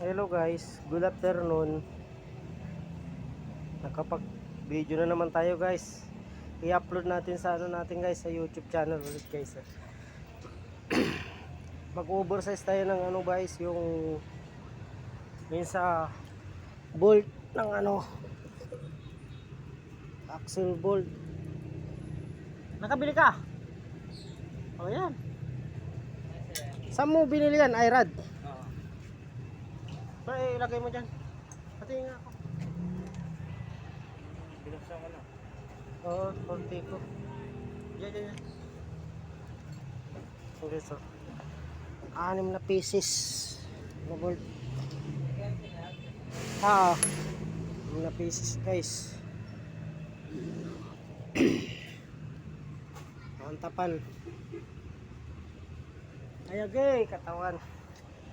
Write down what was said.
Hello guys, good afternoon. Nakapag video na naman tayo guys. I-upload natin sa natin guys, sa YouTube channel ulit guys. Mag-oversize tayo ng guys, yung sa bolt ng axle bolt. Nakabili ka? Oh yan. Saan mo binili yan, Irad? Oo. Ilagay mo dyan. Pati nga ako. Binuksan ko na. Oo, konti ko. Yan. Okay, so 6 na pieces na bolt. 6 na pieces guys. Ang tapan. Ayagay, katawan.